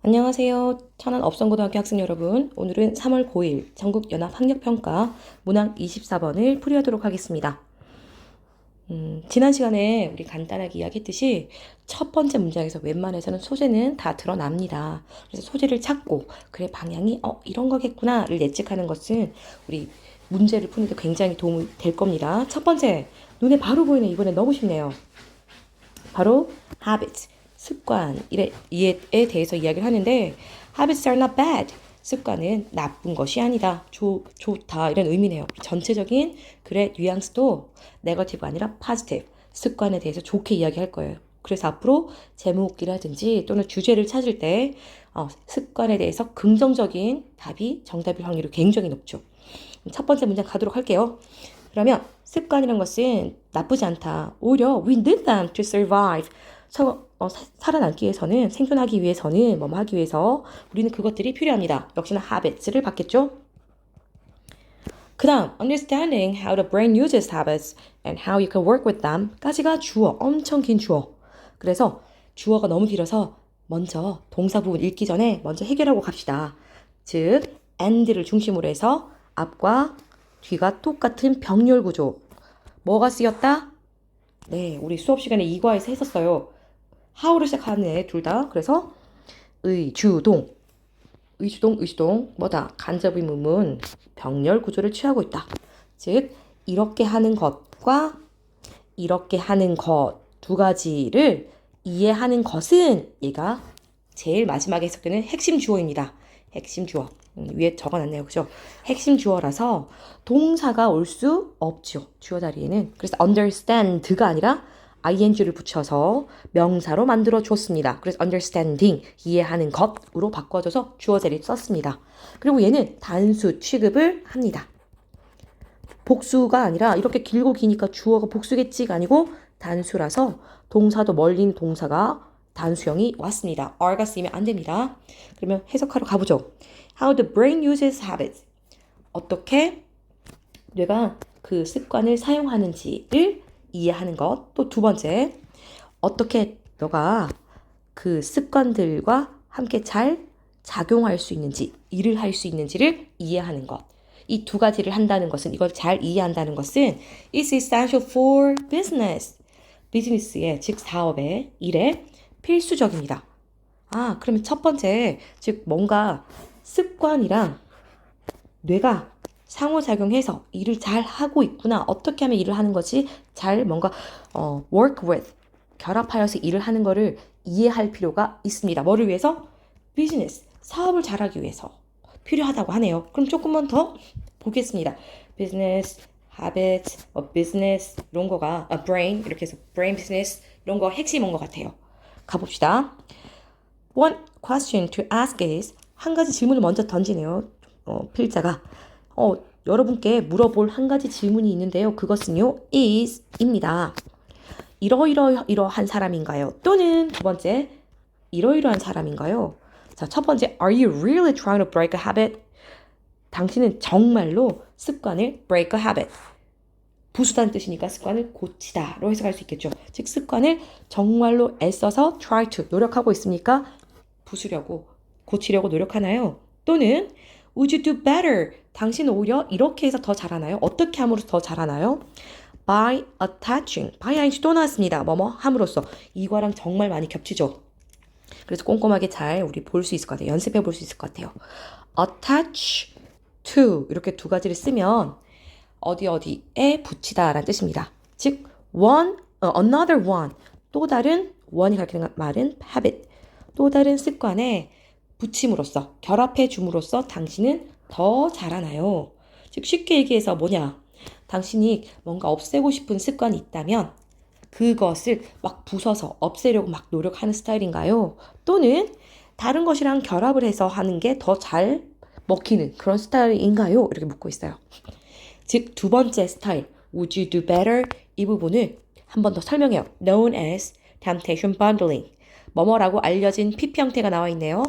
안녕하세요. 천안 업성고등학교 학생 여러분. 오늘은 3월 9일 전국연합학력평가 문항 24번을 풀이하도록 하겠습니다. 지난 시간에 우리 간단하게 이야기했듯이 첫 번째 문장에서 웬만해서는 소재는 다 드러납니다. 그래서 소재를 찾고 그래 방향이 이런 거겠구나를 예측하는 것은 우리 문제를 푸는 데 굉장히 도움이 될 겁니다. 첫 번째, 눈에 바로 보이는 이번에 너무 쉽네요. 바로 habits, 습관에 대해서 이야기를 하는데 habits are not bad. 습관은 나쁜 것이 아니다. 좋다. 이런 의미네요. 전체적인 글의 뉘앙스도 네거티브가 아니라 positive. 습관에 대해서 좋게 이야기할 거예요. 그래서 앞으로 제목이라든지 또는 주제를 찾을 때 습관에 대해서 긍정적인 답이 정답일 확률이 굉장히 높죠. 첫 번째 문장 가도록 할게요. 그러면 습관이란 것은 나쁘지 않다. 오히려 we need them to survive. 살아남기 위해서는, 생존하기 위해서는, 뭐뭐 하기 위해서 우리는 그것들이 필요합니다. 역시나 habits를 받겠죠. 그 다음 understanding how the brain uses habits and how you can work with them 까지가 주어, 엄청 긴 주어. 그래서 주어가 너무 길어서 먼저 동사 부분 읽기 전에 먼저 해결하고 갑시다. 즉 and를 중심으로 해서 앞과 뒤가 똑같은 병렬 구조. 뭐가 쓰였다? 네, 우리 수업 시간에 이과에서 했었어요. how로 시작하네, 둘 다. 그래서 의주동, 뭐다? 간접의문문, 병렬 구조를 취하고 있다. 즉, 이렇게 하는 것과 이렇게 하는 것 두 가지를 이해하는 것은 얘가 제일 마지막에 해석되는 핵심 주어입니다. 핵심 주어. 위에 적어놨네요. 그죠? 핵심 주어라서 동사가 올 수 없죠. 주어 자리에는. 그래서 understand가 아니라 ing를 붙여서 명사로 만들어 줬습니다. 그래서 understanding, 이해하는 것으로 바꿔줘서 주어 자리에 썼습니다. 그리고 얘는 단수 취급을 합니다. 복수가 아니라 이렇게 길고 기니까 주어가 복수겠지가 아니고 단수라서 동사도 멀리 있는 동사가 단수형이 왔습니다. are가 쓰이면 안 됩니다. 그러면 해석하러 가보죠. How the brain uses habits. 어떻게 뇌가 그 습관을 사용하는지를 이해하는 것. 또 두 번째, 어떻게 너가 그 습관들과 함께 잘 작용할 수 있는지, 일을 할 수 있는지를 이해하는 것. 이 두 가지를 한다는 것은, 이걸 잘 이해한다는 것은 is essential for business. 비즈니스에, 즉 사업에, 일에 필수적입니다. 그러면 첫 번째, 즉 뭔가 습관이랑 뇌가 상호작용해서 일을 잘 하고 있구나. 어떻게 하면 일을 하는 거지? 잘 뭔가 work with, 결합하여서 일을 하는 거를 이해할 필요가 있습니다. 뭐를 위해서? 비즈니스, 사업을 잘하기 위해서 필요하다고 하네요. 그럼 조금만 더 보겠습니다. business, habits, business 이런 거가 brain 이렇게 해서 brain business 이런 거 핵심인 것 같아요. 가봅시다. One question to ask is 한 가지 질문을 먼저 던지네요. 필자가 여러분께 물어볼 한 가지 질문이 있는데요. 그것은요, is입니다. 이러이러한 사람인가요? 또는 두 번째, 이러이러한 사람인가요? 자, 첫 번째, are you really trying to break a habit? 당신은 정말로 습관을 break a habit. 부수다는 뜻이니까 습관을 고치다로 해석할 수 있겠죠. 즉 습관을 정말로 애써서 try to 노력하고 있습니까? 부수려고, 고치려고 노력하나요? 또는 would you do better? 당신은 오히려 이렇게 해서 더 잘하나요? 어떻게 함으로써 더 잘하나요? by attaching, by ing 또 나왔습니다. 뭐뭐 함으로써. 이거랑 정말 많이 겹치죠. 그래서 꼼꼼하게 잘 우리 볼 수 있을 것 같아요. 연습해 볼 수 있을 것 같아요. attach to 이렇게 두 가지를 쓰면 어디에 붙이다 라는 뜻입니다. 즉 one, another one, 또 다른 one이 가리키는 말은 habit, 또 다른 습관에 붙임으로써, 결합해 줌으로써 당신은 더 잘하나요? 즉 쉽게 얘기해서 뭐냐? 당신이 뭔가 없애고 싶은 습관이 있다면 그것을 막 부숴서 없애려고 막 노력하는 스타일인가요? 또는 다른 것이랑 결합을 해서 하는 게 더 잘 먹히는 그런 스타일인가요? 이렇게 묻고 있어요. 즉 두 번째 스타일, would you do better? 이 부분을 한 번 더 설명해요. known as temptation bundling. 뭐뭐라고 알려진 PP 형태가 나와 있네요.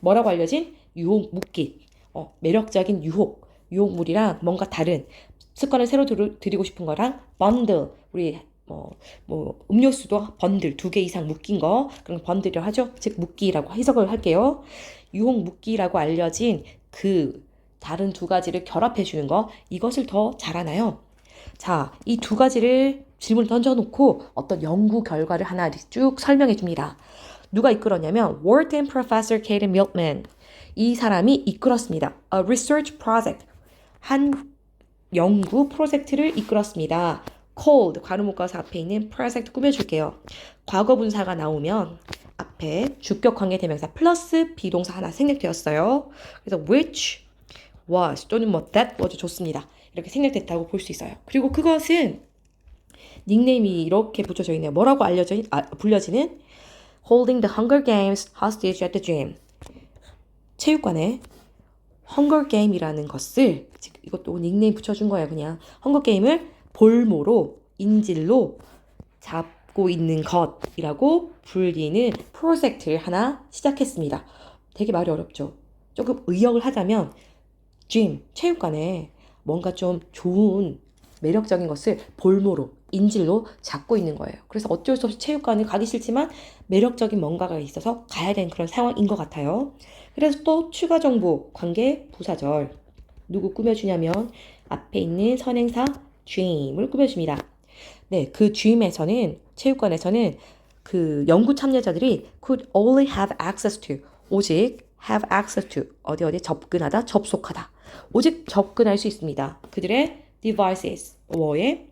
뭐라고 알려진? 유혹 묶기. 매력적인 유혹물이랑 뭔가 다른 습관을 새로 들이고 싶은 거랑 bundle, 우리 음료수도 번들 2개 이상 묶인 거 그런 번들이라고 하죠. 즉 묶기라고 해석을 할게요. 유혹 묶기라고 알려진 그 다른 두 가지를 결합해 주는 거 이것을 더 잘하나요? 자, 이 두 가지를 질문을 던져놓고 어떤 연구 결과를 하나 쭉 설명해 줍니다. 누가 이끌었냐면 Wharton Professor Kate Milkman 이 사람이 이끌었습니다. A research project 한 연구 프로젝트를 이끌었습니다. called 괄호목가사 앞에 있는 project 꾸며줄게요. 과거 분사가 나오면 앞에 주격 관계 대명사 플러스 비동사 하나 생략되었어요. 그래서 which was 또는 that was 좋습니다. 이렇게 생략됐다고 볼 수 있어요. 그리고 그것은 닉네임이 이렇게 붙여져 있네요. 뭐라고 불려지는 Holding the Hunger Games hostage at the gym. 체육관에 헝거 게임이라는 것을 이것도 닉네임 붙여준 거예요. 그냥 헝거 게임을 볼모로 인질로 잡고 있는 것이라고 불리는 프로젝트를 하나 시작했습니다. 되게 말이 어렵죠. 조금 의역을 하자면 체육관에 뭔가 좀 좋은 매력적인 것을 볼모로 인질로 잡고 있는 거예요. 그래서 어쩔 수 없이 체육관을 가기 싫지만 매력적인 뭔가가 있어서 가야 되는 그런 상황인 것 같아요. 그래서 또 추가 정보 관계 부사절 누구 꾸며주냐면 앞에 있는 선행사 dream을 꾸며줍니다. 네, 그 dream에서는 체육관에서는 그 연구 참여자들이 could only have access to 오직 have access to 어디 접근하다 접속하다 오직 접근할 수 있습니다. 그들의 devices 의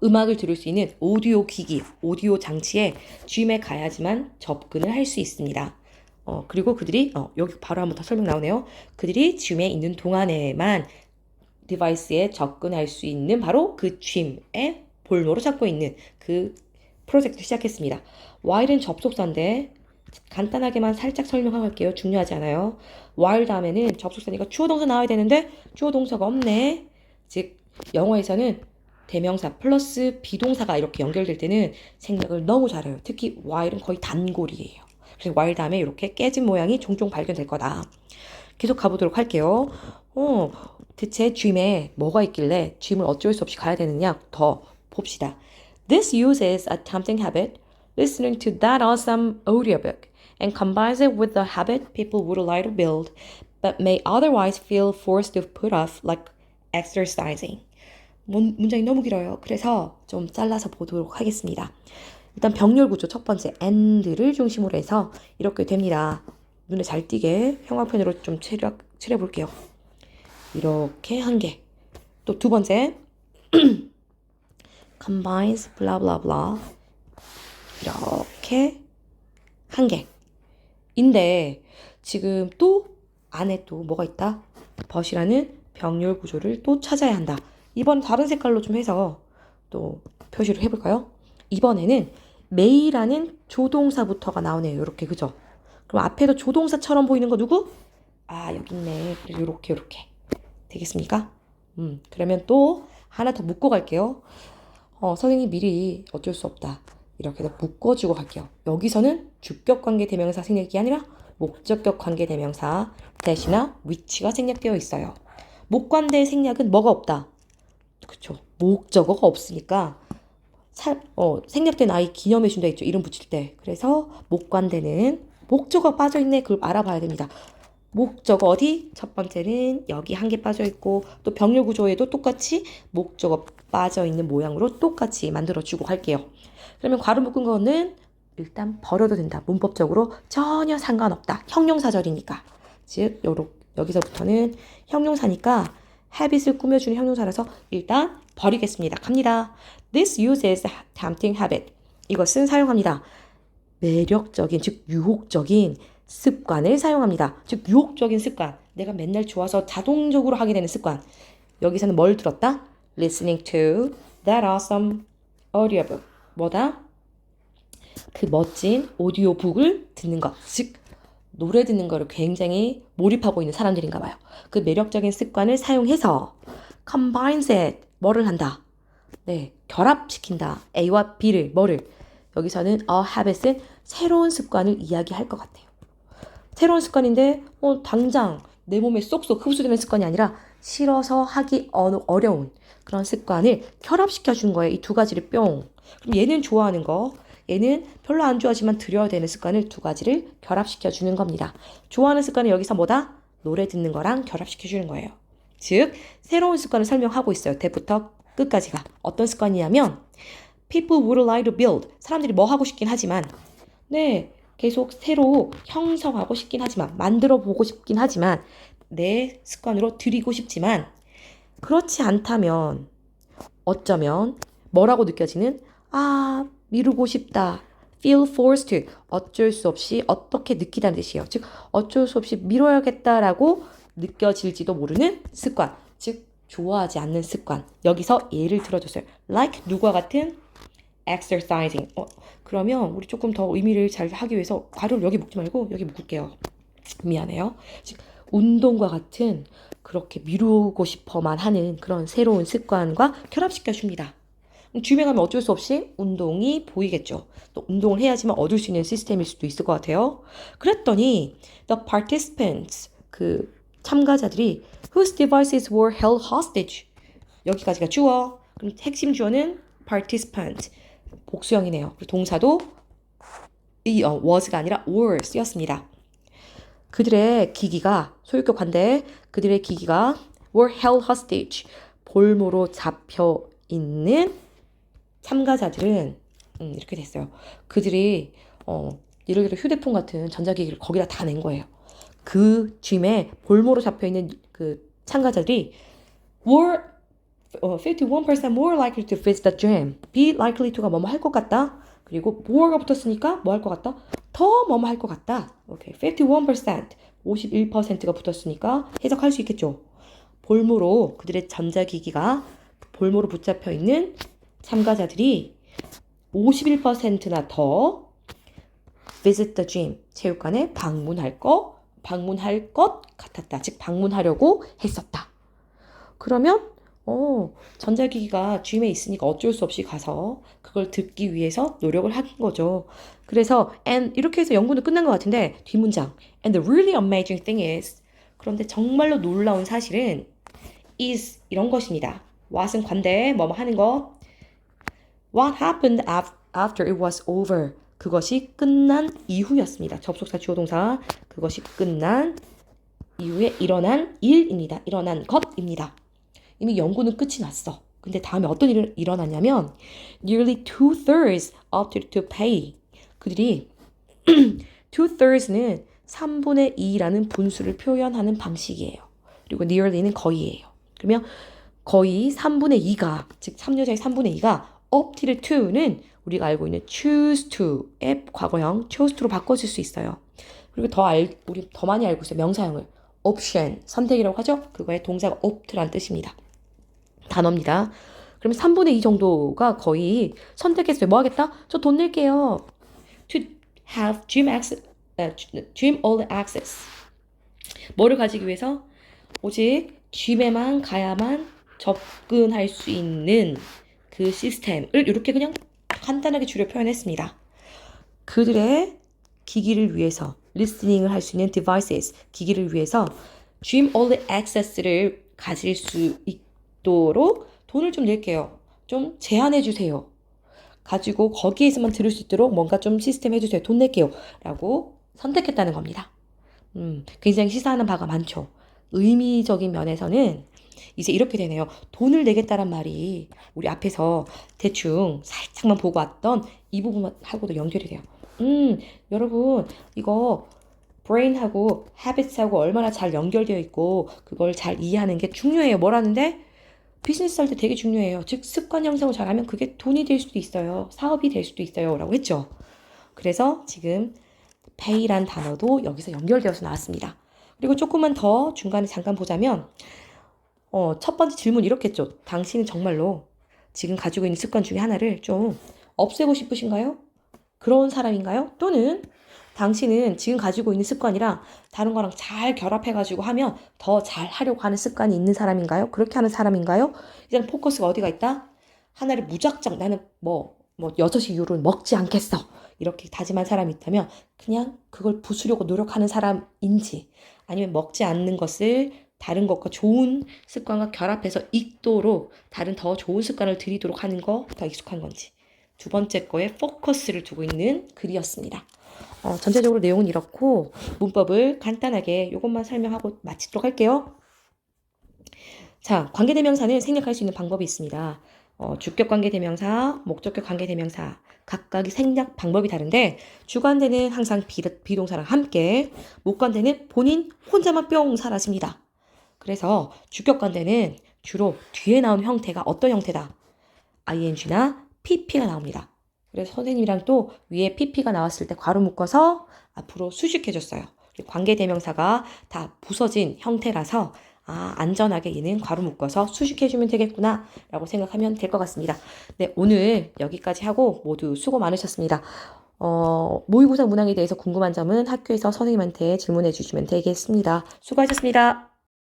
음악을 들을 수 있는 오디오 기기, 오디오 장치에 dream에 가야지만 접근을 할 수 있습니다. 그리고 그들이 여기 바로 한번 더 설명 나오네요. 그들이 dream에 있는 동안에만 디바이스에 접근할 수 있는 바로 그 dream의 볼모로 잡고 있는 그 프로젝트 시작했습니다. while은 접속사인데 간단하게만 살짝 설명하고 갈게요. 중요하지 않아요. while 다음에는 접속사니까 주어 동사 나와야 되는데 주어 동사가 없네. 즉 영어에서는 대명사 플러스 비동사가 이렇게 연결될 때는 생략을 너무 잘해요. 특히 while은 거의 단골이에요. 그래서 while 다음에 이렇게 깨진 모양이 종종 발견될 거다. 계속 가보도록 할게요. 대체 dream에 뭐가 있길래 dream을 어쩔 수 없이 가야 되느냐 더 봅시다. This uses a tempting habit, listening to that awesome audiobook, and combines it with the habit people would like to build, but may otherwise feel forced to put off, like exercising. 문장이 너무 길어요. 그래서 좀 잘라서 보도록 하겠습니다. 일단 병렬 구조 첫 번째 and를 중심으로 해서 이렇게 됩니다. 눈에 잘 띄게 형광펜으로 좀 칠해볼게요. 이렇게 한 개. 또 두 번째 combines blah blah blah 이렇게 한 개. 인데 지금 또 안에 또 뭐가 있다? but이라는 병렬 구조를 또 찾아야 한다. 이번 다른 색깔로 좀 해서 또 표시를 해볼까요? 이번에는 may라는 조동사부터가 나오네요. 이렇게 그죠? 그럼 앞에도 조동사처럼 보이는 거 누구? 여기 있네. 그래서 이렇게 되겠습니까? 그러면 또 하나 더 묶고 갈게요. 선생님 미리 어쩔 수 없다. 이렇게 해서 묶어주고 갈게요. 여기서는 주격 관계 대명사 생략이 아니라 목적격 관계 대명사 that이나 which가 생략되어 있어요. 목관대 생략은 뭐가 없다? 그쵸. 목적어가 없으니까 생략된 아이 기념해 준다 했죠. 이름 붙일 때. 그래서 목관대는 목적어가 빠져있네. 그걸 알아봐야 됩니다. 목적어 어디? 첫 번째는 여기 한 개 빠져있고 또 병렬 구조에도 똑같이 목적어 빠져있는 모양으로 똑같이 만들어주고 갈게요. 그러면 괄호 묶은 거는 일단 버려도 된다. 문법적으로 전혀 상관없다. 형용사절이니까. 즉 여기서부터는 형용사니까 habit을 꾸며주는 형용사라서 일단 버리겠습니다. 갑니다. This uses tempting habit. 이것은 사용합니다. 매력적인, 즉 유혹적인 습관을 사용합니다. 즉 유혹적인 습관. 내가 맨날 좋아서 자동적으로 하게 되는 습관. 여기서는 뭘 들었다? Listening to that awesome audiobook. 뭐다? 그 멋진 오디오북을 듣는 것. 즉 노래 듣는 거를 굉장히 몰입하고 있는 사람들인가 봐요. 그 매력적인 습관을 사용해서 combines it. 뭐를 한다? 네, 결합시킨다. A와 B를 뭐를? 여기서는 a habit은 새로운 습관을 이야기할 것 같아요. 새로운 습관인데 당장 내 몸에 쏙쏙 흡수되는 습관이 아니라 싫어서 하기 어려운 그런 습관을 결합시켜 준 거예요. 이 두 가지를 뿅. 그럼 얘는 좋아하는 거, 얘는 별로 안 좋아하지만 들여야 되는 습관을 두 가지를 결합시켜 주는 겁니다. 좋아하는 습관은 여기서 뭐다? 노래 듣는 거랑 결합시켜 주는 거예요. 즉, 새로운 습관을 설명하고 있어요. 대부터 끝까지가. 어떤 습관이냐면 People would like to build. 사람들이 뭐 하고 싶긴 하지만 네, 계속 새로 형성하고 싶긴 하지만 만들어 보고 싶긴 하지만 내 습관으로 들이고 싶지만 그렇지 않다면 어쩌면 뭐라고 느껴지는 미루고 싶다. feel forced to. 어쩔 수 없이 어떻게 느끼다는 뜻이에요. 즉 어쩔 수 없이 미뤄야겠다라고 느껴질지도 모르는 습관. 즉 좋아하지 않는 습관. 여기서 예를 들어줬어요. like 누구와 같은 exercising. 그러면 우리 조금 더 의미를 잘 하기 위해서 괄호를 여기 묶지 말고 여기 묶을게요. 미안해요. 즉 운동과 같은 그렇게 미루고 싶어만 하는 그런 새로운 습관과 결합시켜 줍니다. 줌에 가면 어쩔 수 없이 운동이 보이겠죠. 또 운동을 해야지만 얻을 수 있는 시스템일 수도 있을 것 같아요. 그랬더니 the participants, 그 참가자들이 whose devices were held hostage. 여기까지가 주어. 그럼 핵심 주어는 participant. 복수형이네요. 그리고 동사도 was가 아니라 were 쓰였습니다. 그들의 기기가 소유격 관대 그들의 기기가 were held hostage. 볼모로 잡혀 있는 참가자들은 이렇게 됐어요. 그들이 예를 들어 휴대폰 같은 전자기기를 거기다 다 낸 거예요. 그 gym에 볼모로 잡혀 있는 그 참가자들이 were 51% more likely to visit the gym. be likely to가 뭐뭐 할 것 같다. 그리고 more가 붙었으니까 뭐 할 것 같다? 더 뭐뭐 할 것 같다. 오케이. 51%, 51%가 붙었으니까 해석할 수 있겠죠. 볼모로 그들의 전자기기가 볼모로 붙잡혀 있는 참가자들이 51%나 더 visit the gym. 체육관에 방문할 것 같았다. 즉 방문하려고 했었다. 그러면 전자기기가 gym에 있으니까 어쩔 수 없이 가서 그걸 듣기 위해서 노력을 한 거죠. 그래서 and 이렇게 해서 연구는 끝난 것 같은데 뒷문장 and the really amazing thing is 그런데 정말로 놀라운 사실은 is 이런 것입니다. what은 관대 뭐뭐 하는 거 what happened after it was over 그것이 끝난 이후였습니다. 접속사 주어 동사 그것이 끝난 이후에 일어난 일입니다. 일어난 것입니다. 이미 연구는 끝이 났어. 근데 다음에 어떤 일이 일어났냐면 nearly 2/3 opted to pay. 그들이 2/3는 3분의 2라는 분수를 표현하는 방식이에요. 그리고 nearly는 거의예요. 그러면 거의 3분의 2가 즉 3여자의 3분의 2가 opted to는 우리가 알고 있는 choose to의 과거형 chose to로 바꿔줄 수 있어요. 그리고 우리 더 많이 알고 있어요. 명사형을 option 선택이라고 하죠. 그거의 동사가 opt란 뜻입니다. 단어입니다. 그러면 3분의 2 정도가 거의 선택했어요. 뭐 하겠다? 저 돈 낼게요. To have gym all access. 뭐를 가지기 위해서? 오직 gym에만 가야만 접근할 수 있는 그 시스템을 이렇게 그냥 간단하게 줄여 표현했습니다. 그들의 기기를 위해서 리스닝을 할 수 있는 devices, 기기를 위해서 gym all access를 가질 수 있도록 돈을 좀 낼게요. 좀 제한해 주세요. 가지고 거기에서만 들을 수 있도록 뭔가 좀 시스템 해주세요. 돈 낼게요. 라고 선택했다는 겁니다. 굉장히 시사하는 바가 많죠. 의미적인 면에서는 이제 이렇게 되네요. 돈을 내겠다란 말이 우리 앞에서 대충 살짝만 보고 왔던 이 부분하고도 연결이 돼요. 여러분 이거 brain하고 habits하고 얼마나 잘 연결되어 있고 그걸 잘 이해하는 게 중요해요. 뭐라는데? 비즈니스 할 때 되게 중요해요. 즉 습관 형성을 잘하면 그게 돈이 될 수도 있어요. 사업이 될 수도 있어요. 라고 했죠. 그래서 지금 pay란 단어도 여기서 연결되어서 나왔습니다. 그리고 조금만 더 중간에 잠깐 보자면 첫 번째 질문 이렇게 했죠. 당신은 정말로 지금 가지고 있는 습관 중에 하나를 좀 없애고 싶으신가요? 그런 사람인가요? 또는 당신은 지금 가지고 있는 습관이랑 다른 거랑 잘 결합해가지고 하면 더 잘 하려고 하는 습관이 있는 사람인가요? 그렇게 하는 사람인가요? 이제는 포커스가 어디가 있다? 하나를 무작정 나는 6시 이후로는 먹지 않겠어. 이렇게 다짐한 사람이 있다면 그냥 그걸 부수려고 노력하는 사람인지 아니면 먹지 않는 것을 다른 것과 좋은 습관과 결합해서 익도록 다른 더 좋은 습관을 들이도록 하는 거 더 익숙한 건지. 두 번째 거에 포커스를 두고 있는 글이었습니다. 전체적으로 내용은 이렇고 문법을 간단하게 이것만 설명하고 마치도록 할게요. 자, 관계대명사는 생략할 수 있는 방법이 있습니다. 주격 관계대명사, 목적격 관계대명사 각각의 생략 방법이 다른데 주관대는 항상 비동사랑 함께 목관대는 본인 혼자만 뿅 사라집니다. 그래서 주격 관대는 주로 뒤에 나온 형태가 어떤 형태다? ing나 pp가 나옵니다. 그래서 선생님이랑 또 위에 pp가 나왔을 때 괄호 묶어서 앞으로 수식해줬어요. 관계대명사가 다 부서진 형태라서 안전하게 얘는 괄호 묶어서 수식해주면 되겠구나 라고 생각하면 될 것 같습니다. 네, 오늘 여기까지 하고 모두 수고 많으셨습니다. 모의고사 문항에 대해서 궁금한 점은 학교에서 선생님한테 질문해 주시면 되겠습니다. 수고하셨습니다.